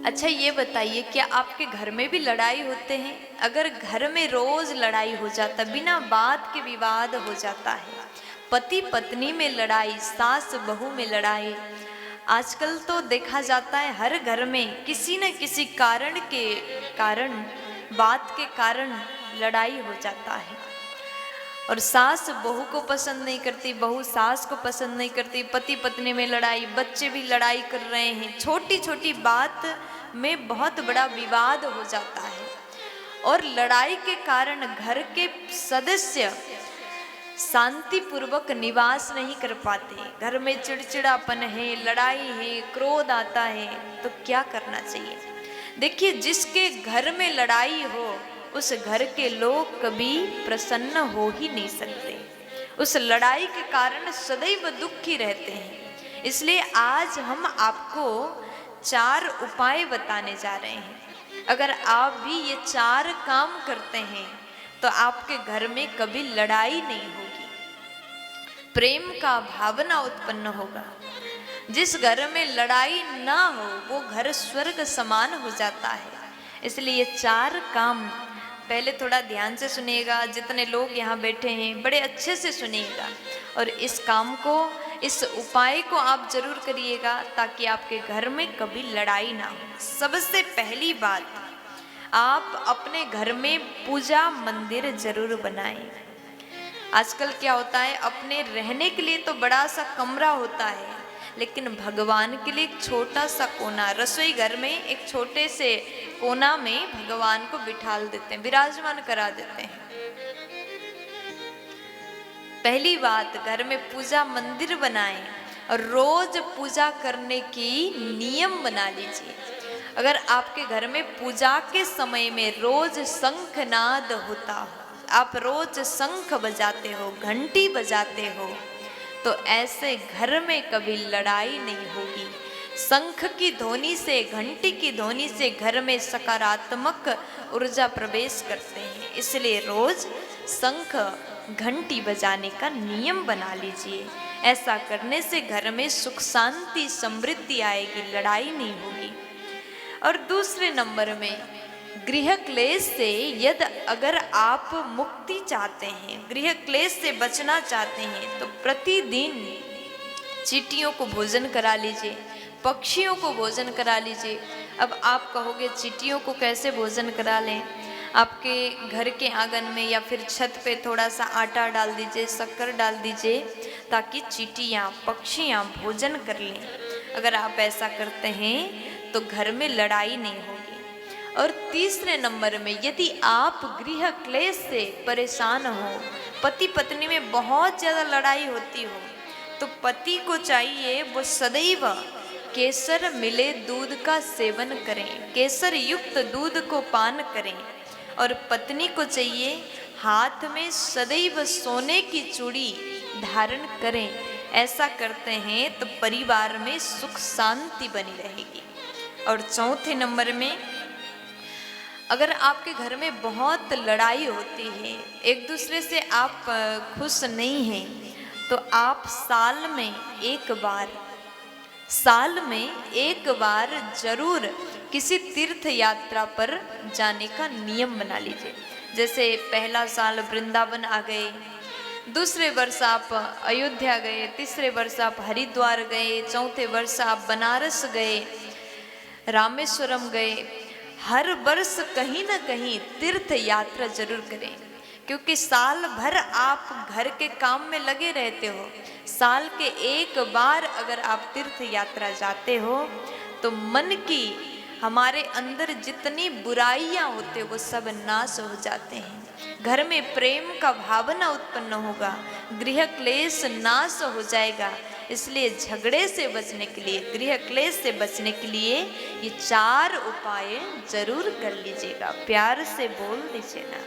अच्छा ये बताइए, क्या आपके घर में भी लड़ाई होते हैं? अगर घर में रोज लड़ाई हो जाता, बिना बात के विवाद हो जाता है, पति पत्नी में लड़ाई, सास बहू में लड़ाई, आजकल तो देखा जाता है हर घर में किसी न किसी कारण बात के कारण लड़ाई हो जाता है। और सास बहू को पसंद नहीं करती, बहू सास को पसंद नहीं करती, पति पत्नी में लड़ाई, बच्चे भी लड़ाई कर रहे हैं, छोटी छोटी बात में बहुत बड़ा विवाद हो जाता है। और लड़ाई के कारण घर के सदस्य शांति पूर्वक निवास नहीं कर पाते, घर में चिड़चिड़ापन है, लड़ाई है, क्रोध आता है। तो क्या करना चाहिए? देखिए, जिसके घर में लड़ाई हो उस घर के लोग कभी प्रसन्न हो ही नहीं सकते, उस लड़ाई के कारण सदैव दुखी रहते हैं। इसलिए आज हम आपको 4 उपाय बताने जा रहे हैं। अगर आप भी ये 4 काम करते हैं तो आपके घर में कभी लड़ाई नहीं होगी, प्रेम का भावना उत्पन्न होगा। जिस घर में लड़ाई ना हो वो घर स्वर्ग समान हो जाता है। इसलिए ये 4 काम पहले थोड़ा ध्यान से सुनिएगा, जितने लोग यहाँ बैठे हैं बड़े अच्छे से सुनिएगा, और इस काम को, इस उपाय को आप जरूर करिएगा ताकि आपके घर में कभी लड़ाई ना हो। सबसे पहली बात, आप अपने घर में पूजा मंदिर जरूर बनाएं। आजकल क्या होता है, अपने रहने के लिए तो बड़ा सा कमरा होता है, लेकिन भगवान के लिए एक छोटा सा कोना, रसोई घर में एक छोटे से कोना में भगवान को बिठाल देते हैं, विराजमान करा देते हैं। पहली बात, घर में पूजा मंदिर बनाएं और रोज पूजा करने की नियम बना लीजिए। अगर आपके घर में पूजा के समय में रोज शंखनाद होता हो, आप रोज शंख बजाते हो, घंटी बजाते हो, तो ऐसे घर में कभी लड़ाई नहीं होगी। शंख की ध्वनि से, घंटी की ध्वनि से घर में सकारात्मक ऊर्जा प्रवेश करते हैं। इसलिए रोज शंख घंटी बजाने का नियम बना लीजिए। ऐसा करने से घर में सुख शांति समृद्धि आएगी, लड़ाई नहीं होगी। और दूसरे नंबर में, गृह क्लेश से यदि अगर आप मुक्ति चाहते हैं, गृह क्लेश से बचना चाहते हैं, तो प्रतिदिन चींटियों को भोजन करा लीजिए, पक्षियों को भोजन करा लीजिए। अब आप कहोगे चींटियों को कैसे भोजन करा लें? आपके घर के आंगन में या फिर छत पे थोड़ा सा आटा डाल दीजिए, शक्कर डाल दीजिए, ताकि चींटियाँ, पक्षियाँ भोजन कर लें। अगर आप ऐसा करते हैं तो घर में लड़ाई नहीं होगी। और तीसरे नंबर में, यदि आप गृह क्लेश से परेशान हो, पति पत्नी में बहुत ज़्यादा लड़ाई होती हो, तो पति को चाहिए वो सदैव केसर मिले दूध का सेवन करें, केसर युक्त दूध को पान करें। और पत्नी को चाहिए हाथ में सदैव सोने की चूड़ी धारण करें। ऐसा करते हैं तो परिवार में सुख शांति बनी रहेगी। और चौथे नंबर में, अगर आपके घर में बहुत लड़ाई होती है, एक दूसरे से आप खुश नहीं हैं, तो आप साल में एक बार जरूर किसी तीर्थ यात्रा पर जाने का नियम बना लीजिए। जैसे पहला साल वृंदावन आ गए, दूसरे वर्ष आप अयोध्या गए, तीसरे वर्ष आप हरिद्वार गए, चौथे वर्ष आप बनारस गए, रामेश्वरम गए। हर वर्ष कहीं ना कहीं तीर्थ यात्रा जरूर करें, क्योंकि साल भर आप घर के काम में लगे रहते हो। साल के एक बार अगर आप तीर्थ यात्रा जाते हो तो मन की, हमारे अंदर जितनी बुराइयां होते वो सब नाश हो जाते हैं। घर में प्रेम का भावना उत्पन्न होगा, गृह क्लेश नाश हो जाएगा। इसलिए झगड़े से बचने के लिए, गृह क्लेश से बचने के लिए ये 4 उपाय जरूर कर लीजिएगा। प्यार से बोल दीजिए ना।